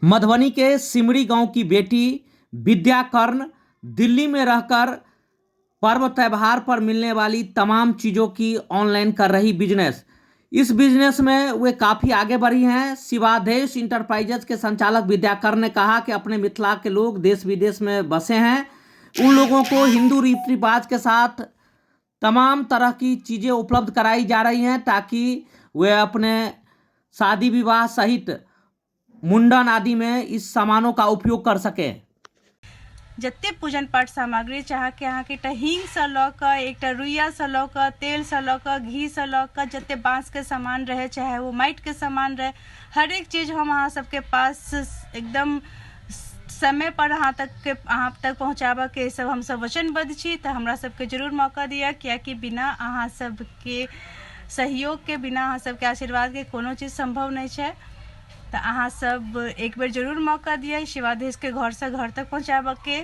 मधुबनी के सिमरी गांव की बेटी विद्या कर्ण दिल्ली में रहकर पर्व त्यौहार पर मिलने वाली तमाम चीज़ों की ऑनलाइन कर रही बिजनेस। इस बिजनेस में वे काफ़ी आगे बढ़ी हैं। शिवाधेश इंटरप्राइजेज के संचालक विद्या कर्ण ने कहा कि अपने मिथिला के लोग देश विदेश में बसे हैं, उन लोगों को हिंदू रीति रिवाज के साथ तमाम तरह की चीज़ें उपलब्ध कराई जा रही हैं ताकि वे अपने शादी विवाह सहित मुंडन आदि में इस सामानों का उपयोग कर सके। जत्ते पूजन पाठ सामग्री चाहे कि अहाँ के हींग से लऽ कऽ एकटा रुइया से लऽ कऽ तेल से लऽ कऽ घी से लऽ कऽ जत्ते बाँस के सामान रहे चाहे वो माटि के सामान रहे, हर एक चीज हम अहाँ सबके पास एकदम समय पर अहाँ तक पहुँचाबऽ के सब हम सब वचनबद्ध छी। तो हमरा सबके जरूर मौका दिया, कियाकि बिना अहाँ सबके सहयोग के, बिना अहाँ सबके आशीर्वाद के कोनो चीज संभव नहीं है। तो अहाँ सब एक बार जरूर मौका दिया शिवाधेश के घर से घर तक पहुँचाबऽ के,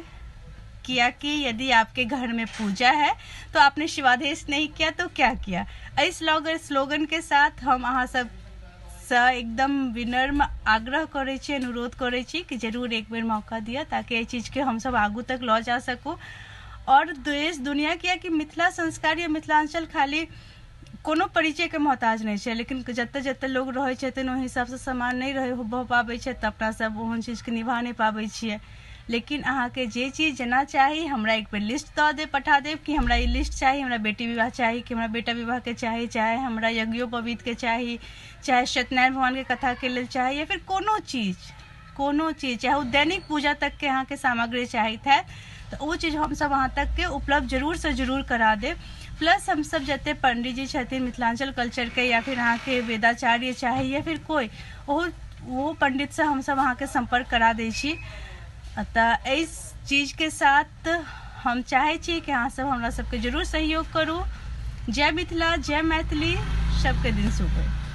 कियाकि यदि आपके घर में पूजा है तो आपने शिवाधेश नहीं किया तो क्या किया। इस स्लोगन के साथ हम अहाँ सब से एकदम विनम्र आग्रह करे छी, अनुरोध करे छी कि जरूर एक बार मौका दिया ताकि ये चीज के हम सब आगू तक लऽ जा सकू। और देश दुनिया कियाकि मिथिला संस्कार या मिथिलांचल खाली कोनो परिचय के मोहताज नहीं है, लेकिन जत्ते जत्ते लोग रहे छथिन ओहि हिसाब से समान नहीं रहे भऽ पाबै छै तऽ अपना सब ओहन चीज के निभा नहीं पाबै छियै। लेकिन अहाँ के जे चीज जना चाही हमरा एक बेर लिस्ट दऽ दे, पठा देब कि हमरा ई लिस्ट चाही, हमरा बेटी विवाह चाही कि हमरा बेटा विवाह के चाही, चाहे हमरा यज्ञोपवीत के चाही, चाहे सत्यनारायण भगवान के कथा के लेल चाही, या फिर कोनो चीज चाहे वो दैनिक पूजा तक के अहाँ के सामग्री चाहिए है तो वो चीज हम सब अहाँ तक के उपलब्ध जरूर से जरूर करा देब। प्लस हम सब जते पंडित जी छथिन मिथिलांचल कल्चर के या फिर अहाँ के वेदाचार्य चाहे या फिर कोई वो पंडित से हम सब अहाँ के संपर्क करा दै छी। अतः इस चीज के साथ हम चाहे छी कि अहाँ सब हमरा सबके जरूर सहयोग करू। जय मिथिला, जय मैथिली, सबके दिन शुभ हो।